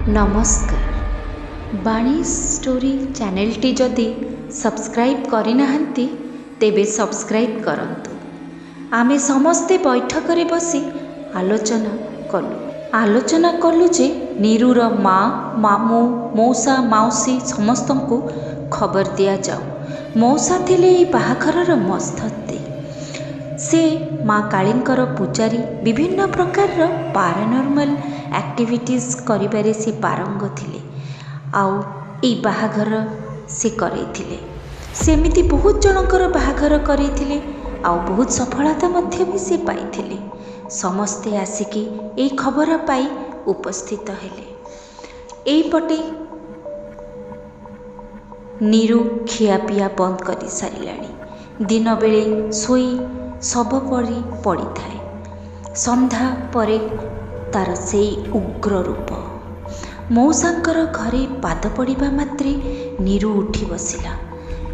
नमस्कार। बाणी story channel T जदि सब्सक्राइब करना तेबे सब्सक्राइब करंतु। आमे समस्ते बैठक रे बसी आलोचना कलु जे नीरूर माँ मामू मौसा माउसी समस्त को खबर दिया जाऊ। मौसा थिले बाहाघरर मस्तते। से माँ कालींकर पूजारी विभिन्न प्रकार पारानॉर्मल एक्टिविटीज करिबारे से पारंग थिले। आउ ए बाहाघर से करैथिले। सेमिति बहुत जनकर बाहाघर करैथिले। आउ बहुत सफलता मध्य भी से पाइथिले। समस्ते आसिकी ए खबर पाई उपस्थित हेले। एई पटे नीरू खियापिया बंद कर सारिलाणी। दिन बेले सोई सब परी पड़ी थाए। संध्या परे तार से उग्र रूप। मौसांकर घरे पाद पड़िबा मात्रे नीरू उठी बसिला।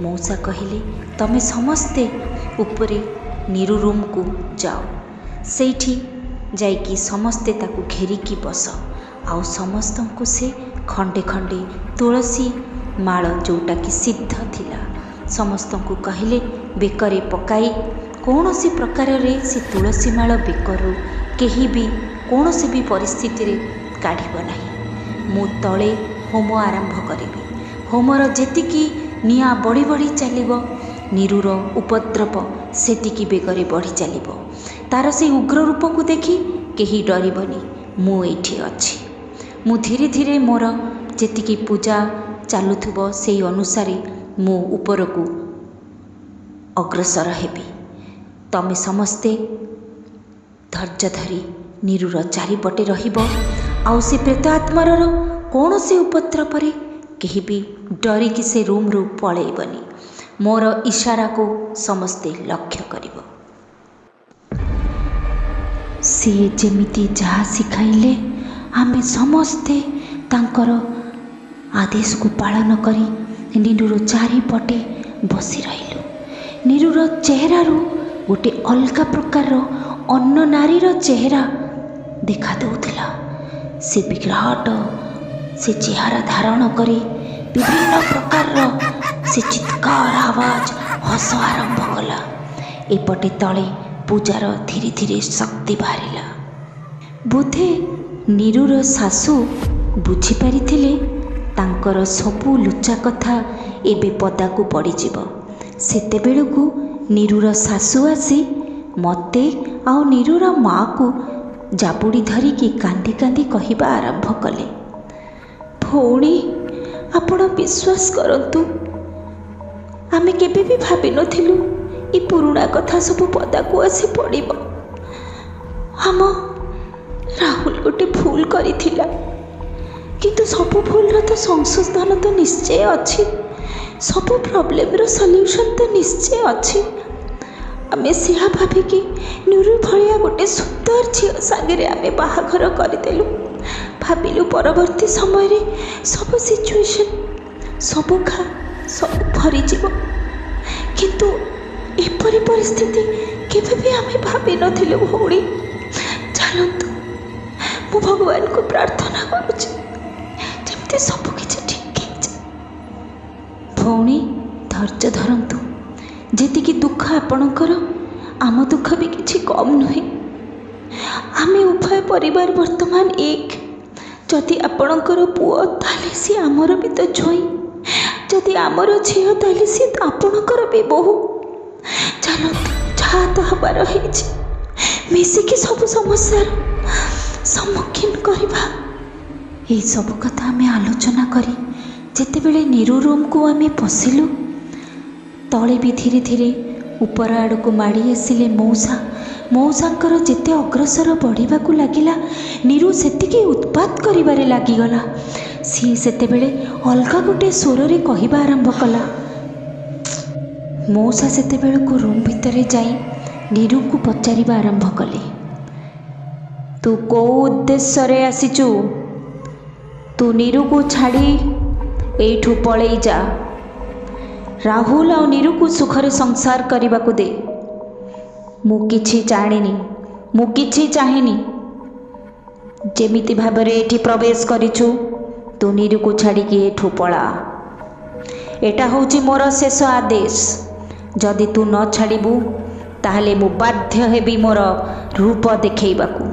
मौसा कहिले, तमे समस्ते उपरे नीरू रूम को जाओ। सेठी जाइकी समस्ते ताकू घेरिकी बस। आउ समस्तंकु से खंडे खंडे तुलसी माळ जोटा कि सिद्ध थिला समस्तंकु कहिले बेकरे पकाई कौनसी प्रकार रे से तुलसी माळ बेकरू केही भी कौनसी भी परिस्थिति रे काढ़िब नाही। मु तले होम आरंभ करिबी। होमर जेतिकी निया बढ़ी बढ़ी चलिबो नीरूर उपद्रव सेतिकी बेगरे बढ़ी चलिबो। तार से उग्र रूप को देखी केही डरिबनी। मु एठी अछि। मु धीरे धीरे मोर जेतिकी पूजा चालुथुबो सेई अनुसारे मु उपरकू अग्रसर हेबी। तमे समस्ते धैर्य धरी नीरूर चारिपटे रहिबो। आउ से प्रेत आत्मार कौन से उपद्रव रे केही भी डरिकी से रूम रू पळेइबनी। मोर इशारा को समस्ते लक्ष्य करिबो। सी जेमिति जहा सिखाइले आमे समस्ते तांकर आदेश को पालन करी नीरूर चारिपटे बसी रहिलु। नीरूर चेहरारू गोटे अलगा प्रकार अन्न नारीर चेहरा देखा दउथिला। से विराट से चेहरा धारण करी विभिन्न प्रकार से चित्कार आवाज हस आरंभ कला। एपटे तले पूजार धीरे धीरे शक्ति बाहरिला। बोधे नीरूर सासू बुझी पारिथिले तांकर सबु लुचा कथा एबे पदाकू पड़ीजिब। सेतेबेलकू नीरूर सासू आसी मते आउ नीरूर माँ को जाबुड़ी धरिकी कांदी कांदी कहिबा आरंभ कले, भौणी आपण विश्वास करंतु आमे केबे भी भाबी नथिलु ई पुराणा कथा सब पदाकू आसी पड़िब। हम राहुल गोटे भूल करिथिला, किंतु सब भूलर तो संशोधन तो निश्चय अच्छी। सब प्रॉब्लम रो सॉल्यूशन तो निश्चय अच्छी। आमे सिहा भाविकी नीरू भलिया गोटे सुंदर झील सागरे आमे बाहाघर करदेलु। भाविलु परवर्ती समय रे सब सिचुएशन सब खा सब भरी जीव, किंतु एपरी परिस्थिति केबे भी आमे भाबी नथिलु। भौणी चलंतु मु भगवान को प्रार्थना करूची जेमती सब किछि ठीक हे। भौणी धैर्य धरंतु। जेतिकी दुख आपणकर आम दुख भी किछि कम नुहे। आमे उभय परिवार वर्तमान एक। जदि आपणकर पुओ ताले सी आमर भी तो जोई, जदि आमर झियो ताले सी आपणकर भी बहु। चलो जहाँ तो हबार हेछि मिसिकी सब समस्यार सम्मुखीन करिबा। ए सब कथा आमे आलोचना करी जेतेबेले नीरू रूम को आमे पसिलु तले भी धीरे धीरे ऊपर आड़ को माड़ी आसिले मौसा। मौसांकर जेते अग्रसर बढ़िबा को लागिला नीरू सेतिकी उत्पात करिबारे लागिगला। सी सेतेबेले अलगा गोटे स्वर रे कहिबा आरंभ कला। मौसा सेतेबेले को रूम भितरे जाई नीरू को पचारिबा आरंभ कले, तू को उद्देश्य रे आसीचु? तू नीरू को छाड़ी एठू पळेई जा। राहुल और नीरू को सुखरे संसार करने को दे। मु किछि जानिनी, मु किछि चाहिनी। जेमिति भाबरे एठी प्रवेश करिछु तू नीरू को छाड़िकी एठू पला। एटा होची मोर शेष आदेश। जदि तू न छाड़बू ताहले मु बाध्य हेबी मोर रूप देखैबाकू।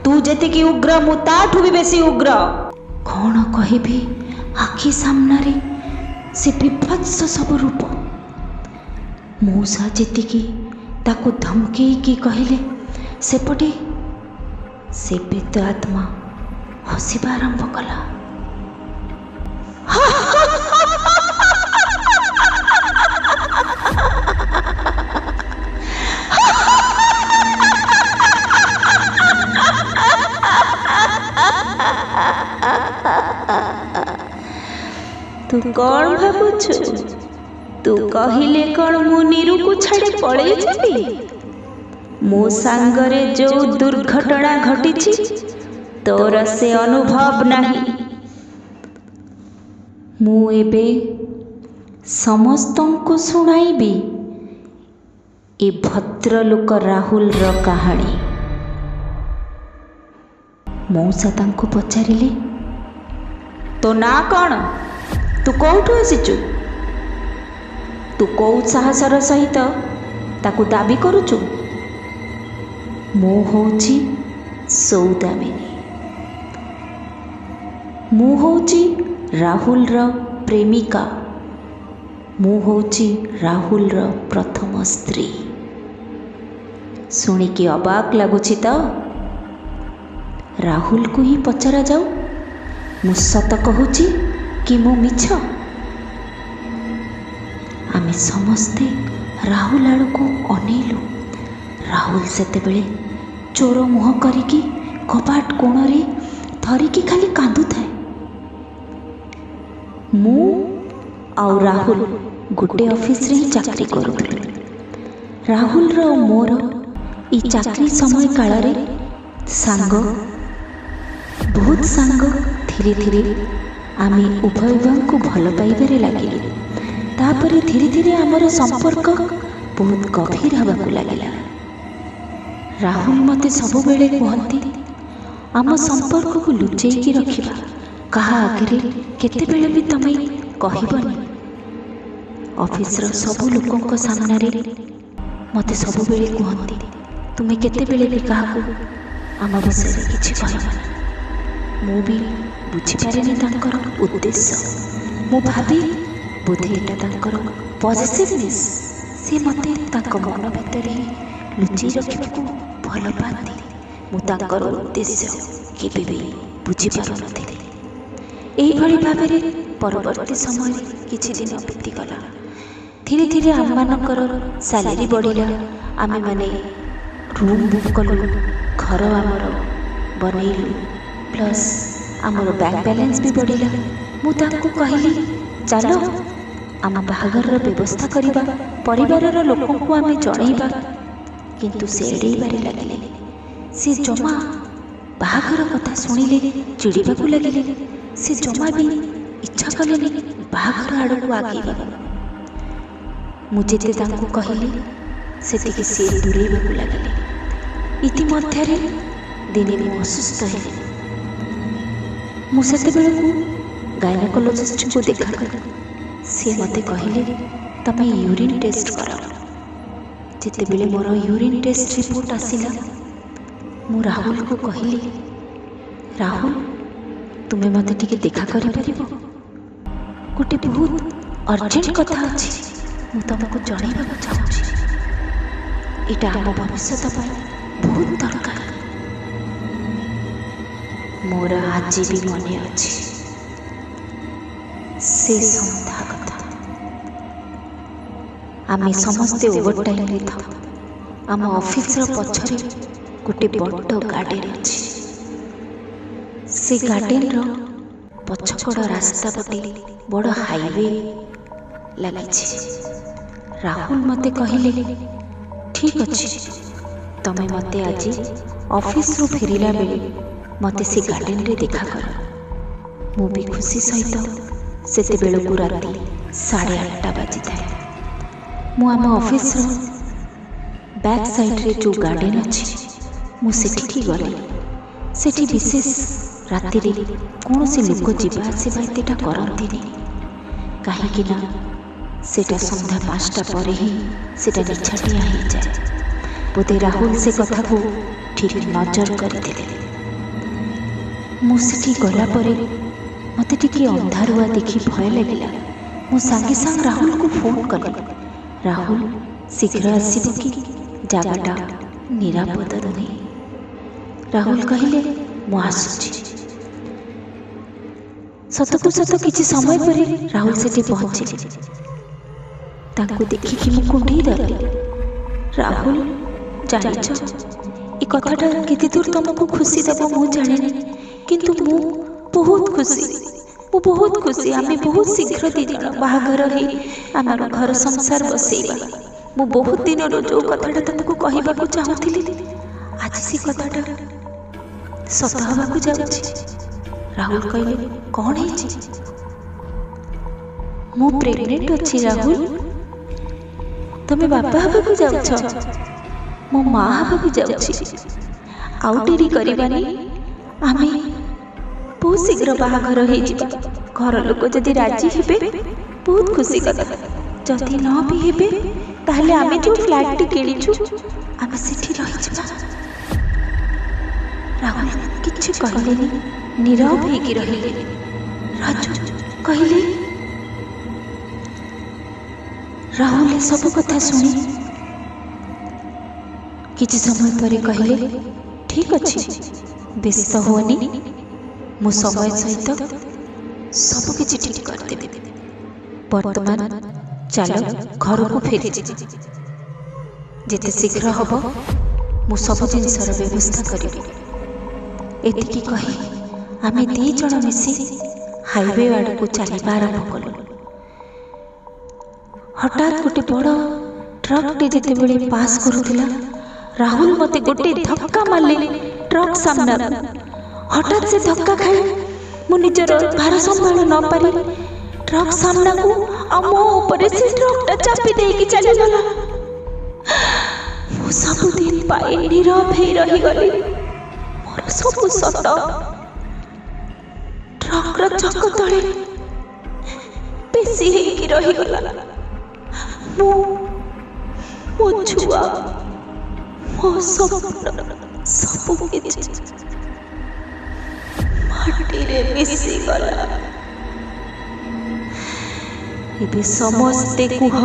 तू जेतिकी उग्र मु ताठू भी बेसी उग्र। कौन कहबी आखि सामने से विभत्स सब रूप। मौसा जेतिकी ताकू धमकेईकी कहले सेपटे से प्रेत आत्मा हसिबा आरंभ कला। तू कौन भावुछु? तू कहिले कौन मु नीरू को छाड़ी पड़े जाबी? मो सांगरे जो दुर्घटना घटिछि तोर से अनुभव नहीं। मु एबे समस्तन को सुनाइबी ए भद्रलोक राहुल रो कहानी। मौसा तांको पचारिले तो ना कौन? तू कौठु आसीचु? तू कौ साहसर सहित ताकू दाबी करुचु? मु होची सौदामिनी। मु होची राहुल रो प्रेमिका। मु होची राहुल रो प्रथम स्त्री। शुणिकी अबाक लगुछि तो? राहुल को ही पचरा जाऊ मु सत कहूची कि मु मिछ? आमे समस्ते राहुल आड़ को अनेलु। राहुल सेते बेले चोर मुह करिकी कबाट कोणरे धरिकी खाली कांदु थाए। मु आउ राहुल गोटे ऑफिस रे चाकरी करुथिलु। राहुल रो मोर ई चाकरी समय काल रे सांग बहुत सांग धीरे धीरे आमे उभय को भल पाइबारे लागिलु। तापरे धीरे धीरे आमर संपर्क बहुत गभीर हवा लगिला। राहुल मते सब बेले कहती आम संपर्क को लुचेकी रखिबा। कहा आगे केते बेले भी तमे कहबनी। ऑफिस रो सब लोकंक सामने रे मते सब बेले कहती तुमे केते बेले भी काहाकू आम विषय रे किछि कहबनी। मु भी बुझी पारेनी तांकर उद्देश्य। मु भाबी बोधे एटा तांकर पॉजिटिवनेस। से मते तांक मन भीतर ही लुचि रखिबाकू भल पाती। मु तांकर उद्देश्य केबे भी बुझी पारु नथिली। एही भली भाबरे परवर्ती समय किछि दिन बीती गला। धीरे धीरे आम मानकर सैलरी बढ़िला। आमे माने रूम बुक कलु, घर आमर बनैलु, प्लस आमर बैंक बैलेंस भी बढ़िला। मु तांको कहली चलो आम बाहागर व्यवस्था करिबा, परिवार लोकों को आमे जणैबा। किंतु से एड़ेबारे लगिले। से जमा बाहागर कथा शुणिले चिड़ीबाकू लगिले। से जमा भी इच्छा कलेनी बाहागर आड़कू आगेबा। मु जेते तांको कहली सेतिके से दूरेबाकू लगिले। इतिमध्यरे दिने मु असुस्थ हेली। मु सेते बेलकू गायनेकोलॉजिस्ट को देखा कली। सी मते कहले तमे यूरिन टेस्ट कर। जिते बेले मोर यूरिन टेस्ट रिपोर्ट आसिला मु राहुल को कहली राहुल तुमे मते टिके देखा करि परिबो? गोटे बहुत अर्जेंट कथा अछि मु तुमको जणाइबाक चाहूछि। एटा आम भविष्य पई बहुत दरकार। मोर आज भी मने अछि से संध्या कथा। आमे समस्ते ओवर टाइम रे था। आम ऑफिस रो पछरे गोटे बड़ गार्डन अछि। से गार्डन रो पछकड़ रास्ता पटे बड़ हाईवे लगी। राहुल मते कहले ठीक अच्छे तमे मते आज ऑफिस रो फेरिला बेले मते से गार्डन रे देखा कर। मु भी खुशी सहित सेते बेलकू राति 8:30 बाजी था। मु आम ऑफिस रो बैक साइड रे जो गार्डन अछि मु सेठी गली। सेठी विशेष ରାତିରେ କୌଣସି ଲୋକ ଯିବା ଆସିବା ଏତେଟା କରନ୍ତିନି, କାହିଁକି ନା ସେଟା ସନ୍ଧ୍ୟା 5ଟା ପରେ ହିଁ ସେଟା ନିଛାଟିଆ ହେଇଯାଏ। ବୋଧେ ରାହୁଲ ସେ କଥାକୁ ଠିକ୍ ନଜର କରିଥିଲେ। ମୁଁ ସେଠି ଗଲା ପରେ ମୋତେ ଟିକେ ଅନ୍ଧାରୁଆ ଦେଖି ଭୟ ଲାଗିଲା। ମୁଁ ସାଙ୍ଗେ ସାଙ୍ଗେ ରାହୁଲକୁ ଫୋନ୍ କଲି। ରାହୁଲ ଶୀଘ୍ର ଆସିବ କି, ଜାଗାଟା ନିରାପଦ ନୁହେଁ। ରାହୁଲ କହିଲେ ମୁଁ ଆସୁଛି। ସତକୁ ସତ କିଛି ସମୟ ପରେ ରାହୁଲ ସେଠି ପହଞ୍ଚିଲେ। ତାଙ୍କୁ ଦେଖିକି ମୁଁ କୁଣ୍ଢେଇ ଧରିଲି। ରାହୁଲ, ଜାଣିଛ ଏ କଥାଟା କେତେ ଦୂର ତମକୁ ଖୁସି ଦେବ ମୁଁ ଜାଣିନି, କିନ୍ତୁ ମୁଁ ବହୁତ ଖୁସି। ଆମେ ବହୁତ ଶୀଘ୍ର 2 ଜଣ ବାହାଘର ହେଇ ଆମର ଘର ସଂସାର ବସେଇବା। ମୁଁ ବହୁତ ଦିନରୁ ଯୋଉ କଥାଟା ତମକୁ କହିବାକୁ ଚାହୁଁଥିଲି, ଆଜି ସେ କଥାଟା ସତ ହେବାକୁ ଯାଉଛି। ରାହୁଲ କହିଲେ କ'ଣ ହେଇଛି? ମୁଁ ପ୍ରେଗନେଣ୍ଟ ଅଛି ରାହୁଲ। ତମେ ବାପା ହେବାକୁ ଯାଉଛ, ମୋ ମା ହେବାକୁ ଯାଉଛି। ଆଉ ଡେରି କରିବାନି, ଆମେ ବହୁତ ଶୀଘ୍ର ବାହାଘର ହେଇଯିବା। ଘର ଲୋକ ଯଦି ରାଜି ହେବେ ବହୁତ ଖୁସି କଥା, ଯଦି ନ ବି ହେବେ ତାହେଲେ ଆମେ ଯୋଉ ଫ୍ଲାଟଟି କିଣିଛୁ ଆମେ ସେଠି ରହିଯିବା। ରାହୁଲ କିଛି କହିଲେନି, ନୀରବ ହେଇକି ରହିଲେ। ରାଜୁ କହିଲେ। ରାହୁଲ ସବୁ କଥା ଶୁଣି କିଛି ସମୟ ପରେ କହିଲେ ଠିକ୍ ଅଛି, ବ୍ୟସ୍ତ ହୁଅନି, ମୁଁ ସମୟ ସହିତ ସବୁ କିଛି ଠିକ୍ କରିଦେବି। ବର୍ତ୍ତମାନ ଚାଲ ଘରକୁ ଫେରିଯିବା। ଯେତେ ଶୀଘ୍ର ହବ ମୁଁ ସବୁ ଜିନିଷର ବ୍ୟବସ୍ଥା କରିବି। ଏତିକି କହି ଆମେ 2 ଜଣ ମିଶି ହାଇୱେ ଆଡ଼କୁ ଚାଲିବା ଆରମ୍ଭ କଲୁ। ହଠାତ୍ ଗୋଟେ ବଡ଼ ଟ୍ରକ୍ଟେ ଯେତେବେଳେ ପାସ୍ କରୁଥିଲା, ରାହୁଲ ମୋତେ ଗୋଟେ ଧକ୍କା ମାରିଲେ ଟ୍ରକ୍ ସାମ୍ନାରୁ। ହଠାତ୍ ସେ ଧକ୍କା ଖାଇ ମୁଁ ନିଜର ଭାର ସମ୍ଭାଳ ନ ପାରି ଟ୍ରକ୍ ସାମ୍ନାକୁ ଆଉ ମୋ ଉପରେ ସେ ଟ୍ରକ୍ଟା ଚାପି ଦେଇକି ଚାଲିଗଲା। ମୁଁ ସବୁଦିନ ପାଇଁ ନୀରବ ହେଇ ରହିଗଲି। ମୋର ସବୁ ସତ। ଟ୍ରକ୍ର ଚକ ତଳେ ପେଶି ହେଇକି ରହିଗଲା ମୁଁ, ମୋ ଛୁଆ, ମୋ ସ୍ୱପ୍ନ, ସବୁ କିଛି ମାଟିରେ ମିଶିଗଲା। ଏବେ ସମସ୍ତେ କୁହ,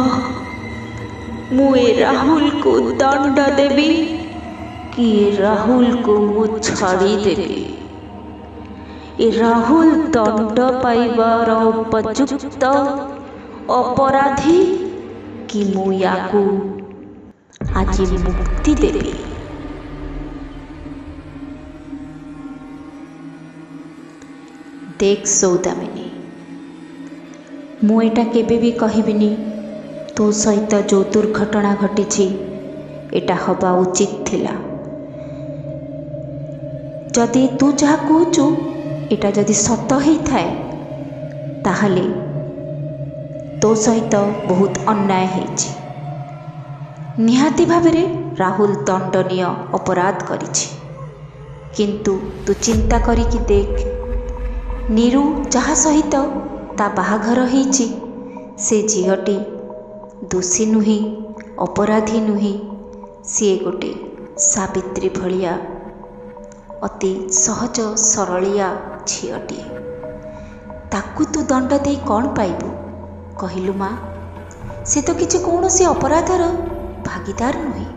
ମୁଁ ଏ ରାହୁଲକୁ ଦଣ୍ଡ ଦେବି କି ରାହୁଲକୁ ମୁଁ ଛାଡ଼ିଦେବି? ଏ ରାହୁଲ ଦଣ୍ଡ ପାଇବାର ଉପଯୁକ୍ତ ଅପରାଧୀ କି ମୁଁ ୟାକୁ ଆଜି ମୁକ୍ତି ଦେବି? देख सौदामिनी, ମୁଁ ଏଟା କେବେ ବି କହିବିନି ତୋ ସହିତ ଯେଉଁ ଦୁର୍ଘଟଣା ଘଟିଛି ଏଟା ହେବା ଉଚିତ ଥିଲା। ଯଦି ତୁ ଯାହା କହୁଛୁ ଏଟା ଯଦି ସତ ହେଇଥାଏ ତାହେଲେ ତୋ ସହିତ ବହୁତ ଅନ୍ୟାୟ ହେଇଛି। ନିହାତି ଭାବରେ ରାହୁଲ ଦଣ୍ଡନୀୟ ଅପରାଧ କରିଛି, କିନ୍ତୁ ତୁ ଚିନ୍ତା କରିକି ଦେଖ, ନିରୁ ଯାହା ସହିତ ତା ବାହାଘର ହେଇଛି ସେ ଝିଅଟି ଦୋଷୀ ନୁହେଁ, ଅପରାଧୀ ନୁହେଁ। ସିଏ ଗୋଟେ ସାବିତ୍ରୀ ଭଳିଆ ଅତି ସହଜ ସରଳିଆ ଝିଅଟିଏ। ତାକୁ ତୁ ଦଣ୍ଡ ଦେଇ କ'ଣ ପାଇବୁ କହିଲୁ ମା? ସେ ତ କିଛି କୌଣସି ଅପରାଧର ଭାଗିଦାର ନୁହେଁ।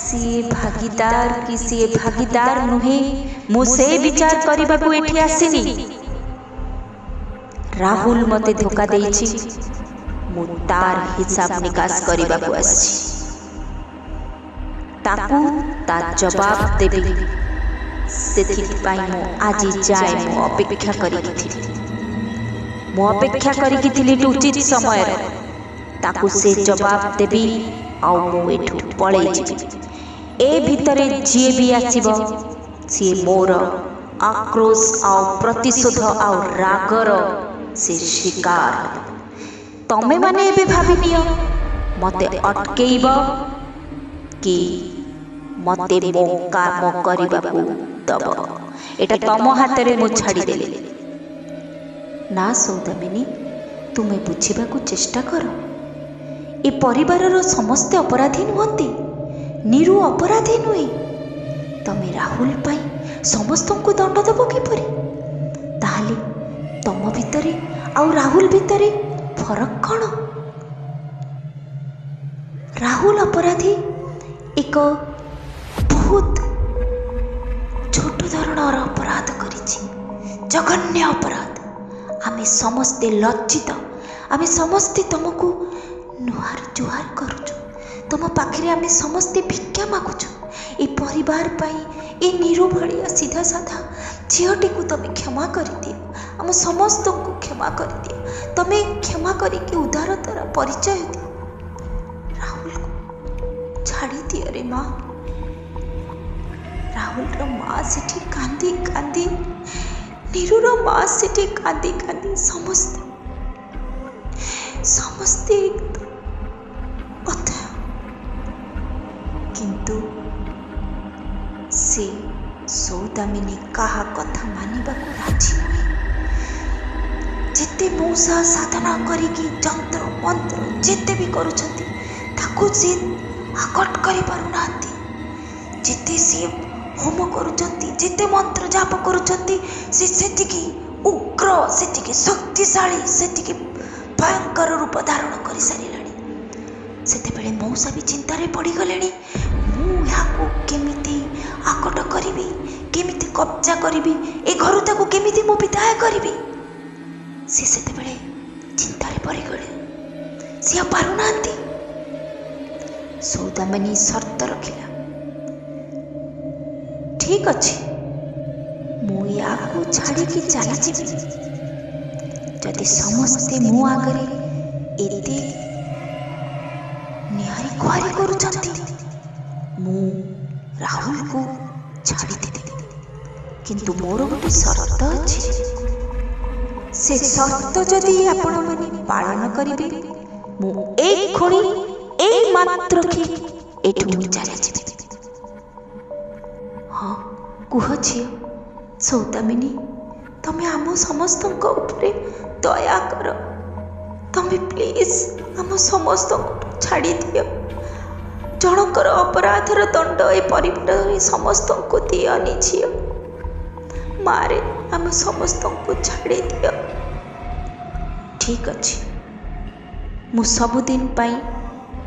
ସିଏ ଭାଗିଦାର କି ସିଏ ଭାଗିଦାର ନୁହେଁ, ମୁଁ ସେ ବିଚାର କରିବାକୁ ଏଠି ଆସିନି। ରାହୁଲ ମୋତେ ଧୋକା ଦେଇଛି, ମୁଁ ତାର ହିସାବ ନିକାଶ କରିବାକୁ ଆସିଛି। ତାକୁ ତା ଜବାବ ଦେବି। ସେଥିପାଇଁ ମୁଁ ଆଜି ଯାଏ ମୁଁ ଅପେକ୍ଷା କରିକି ଥିଲି ଉଚିତ ସମୟରେ। ତାକୁ ସେ ଜବାବ ଦେବି ଆଉ ମୁଁ ଏଠୁ ପଳେଇ ଯିବି। ଏ ଭିତରେ ଯିଏ ବି ଆସିବ ସିଏ ମୋର ଆକ୍ରୋଶ ଆଉ ପ୍ରତିଶୋଧ ଆଉ ରାଗର ସେ ଶିକାର। ତମେ ମାନେ ଏବେ ଭାବିନିଅ मते अटकेइब कि मते मो काम करिबाकू दब एटा तम हाथ रे मु छाड़ी देले। ना सौदामिनी, तुमे बुझिबाकू चेष्टा कर। ए परिवारर समस्ते अपराधी नुहंती, नीरू अपराधी नुहे। तमे राहुल पाई समस्तंकु दंड देब किपरि? ताहले तम भितरे आउ राहुल भितरे फरक कौन? राहुल अपराधी एक बहुत छोट धरणर अपराध करिछि, जघन्य अपराध। आमे समस्ते लज्जित, आमे समस्ते तुमको नुहार जुहार करुछु, तुम पाखरे आमे समस्ते भिक्षा मागुछु। ए परिवार पाई ए नीरू भलिया सीधा साधा झीटी को तमे क्षमा कर दियो, आम समस्त को क्षमा कर दियो। तमे क्षमा करिके उदारतार परिचय दियो। राहुल को छाड़ी दियो रे माँ। राहुल रो माँ सेठी कांदी कांदी, नीरू रो माँ सेठी कांदी कांदी समस्ते समस्ते अथय। किंतु से सौदामिनी कहा कथा मानिबाकू राजी नुहे। जेते मौसा साधना करिकी जंत्र मंत्र जेते भी करुछंती ताकू से आकट करि पारु नांती। जेते से होम करुछंती, जेते मंत्र जाप करुछंती, से सेतिकी उग्र, सेतिकी शक्तिशाली, सेतिकी भयंकर रूप धारण करि सारिलाणी। सेतेबेले मौसा भी चिंतारे पड़ी गलेनी। मु याकू केमिति आकट करिबी, केमिति कब्जा करिबी, ए घर ताकू केमिति मु विदाय करिबी। से सेतेबेले चिंतारे पड़ी गले। से पारु नांती। सौदामिनी शर्त रखिला, ठीक अच्छे मु याकू छाड़ी की चली जीवी। जदि समस्ते मो आगरे एते निहारी गुहारी करुछंती, मु राहुल को छाड़ी देबी। किंतु मोर गोटे शर्त अछि। से शर्त जदि आपण माने पालन करिबे, मु एक खणी एक मात्र के एठू चली जीवी। हाँ कुह झियो, सौदामिनी तमे आम समस्त उपरे दया कर। तमे प्लीज आम समस्त छाड़ी दियो। जनकर अपराधर दंड ए परिवार समस्त को दियनी झियो। मारे आम समस्त को छाड़ी दियो। ठीक अच्छे मु सबुदिन पाई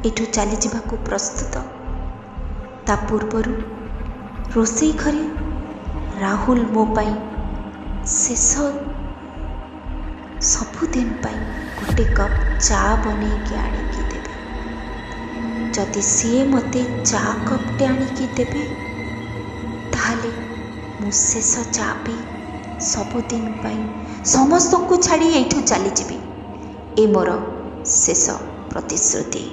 एठू चली जावाकू प्रस्तुत। ता पूर्वरु रोसई घरे राहुल मो पाई शेष सबुदिन पाई गोटे कप चा बने के आनिकी देबे। जदि सी मते चा कपटे आनिकी देबे ताहले मु शेष चा पी सबुदिन पाई समस्त को छाड़ी एठू चली जीवी। ए मोर शेष प्रतिश्रुति।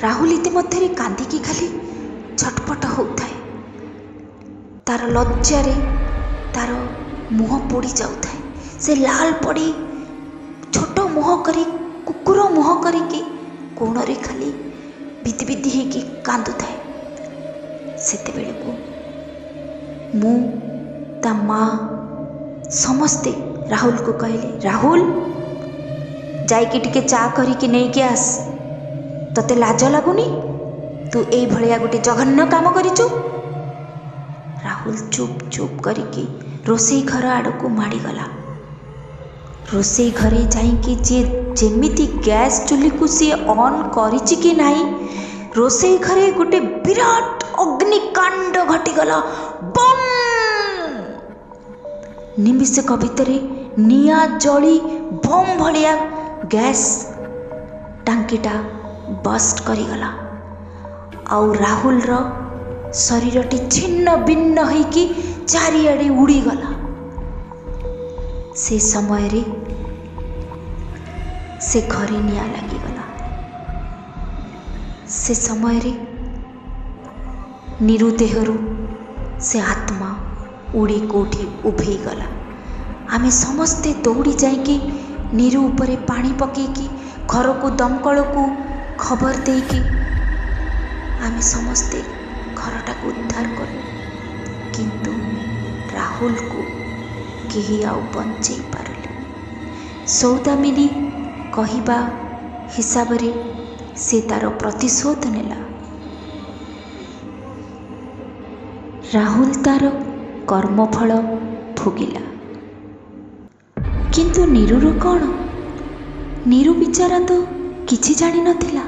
राहुल इतिमध्य कांदिकी खाली छटपट होउथाए। तार लज्जारे तार मुह पोड़ी जाउथाए। से लाल पड़ी छोट मुह करी कुकुर मुह करिकी कोण रे खाली बिति बिति हेकी कांदुथाए। सेते बेले को मु ता माँ समस्ते राहुल को कहले, राहुल जाइकी टिके चा करिकी नहीं के आस। तते लाज लगुनी? तू ए भलिया गोटे जघन्य काम करिचु। राहुल चुप चुप करिकी रोसई घर आड़ को माड़ी गला। रोसई घरे जाइकी जे जेमिति गैस चुली को सी ऑन करिछि कि नाही, रोसई घरे गोटे विराट अग्निकांड घटीगला। बम! निमिषक भितरे निया जली बम भलिया गैस टांकीटा बस्ट करिगला। आउ राहुल रो शरीरटी छिन्न भिन्न होइकी चारिआडे उड़ीगला। से समय रे से घरे निया लागिगला। से समय रे नीरू देहरु से आत्मा उड़ी कोठी उभेई गला। आमे समस्ते दौड़ी जाइकी नीरू उपरे पानी पकेकी घर को दमकल को ଖବର ଦେଇକି ଆମେ ସମସ୍ତେ ଘରଟାକୁ ଉଦ୍ଧାର କଲୁ, କିନ୍ତୁ ରାହୁଲକୁ କେହି ଆଉ ବଞ୍ଚେଇ ପାରିଲେ। ସୌଦାମିନୀ କହିବା ହିସାବରେ ସେ ତାର ପ୍ରତିଶୋଧ ନେଲା। ରାହୁଲ ତାର କର୍ମଫଳ ଭୋଗିଲା। କିନ୍ତୁ ନିରୁର କ'ଣ? ନିରୁ ବିଚାରା ତ କିଛି ଜାଣିନଥିଲା,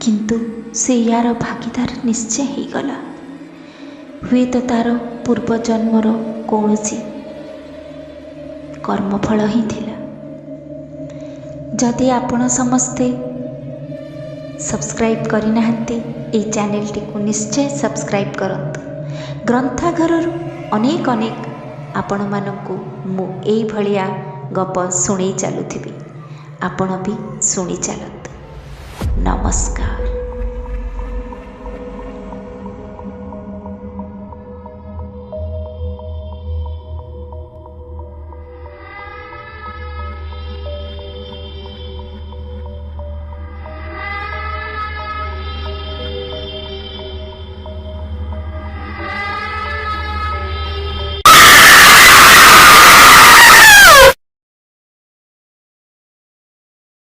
କିନ୍ତୁ ସେ ୟାର ଭାଗିଦାର ନିଶ୍ଚୟ ହେଇଗଲା। ହୁଏତ ତାର ପୂର୍ବଜନ୍ମର କୌଣସି କର୍ମଫଳ ହିଁ ଥିଲା। ଯଦି ଆପଣ ସମସ୍ତେ ସବସ୍କ୍ରାଇବ୍ କରିନାହାନ୍ତି, ଏହି ଚ୍ୟାନେଲଟିକୁ ନିଶ୍ଚୟ ସବସ୍କ୍ରାଇବ୍ କରନ୍ତୁ। ଗ୍ରନ୍ଥାଗାରରୁ ଅନେକ ଆପଣମାନଙ୍କୁ ମୁଁ ଏଇଭଳିଆ ଗପ ଶୁଣେଇ ଚାଲୁଥିବି, ଆପଣ ବି ଶୁଣି ଚାଲନ୍ତୁ। ନମସ୍କାର।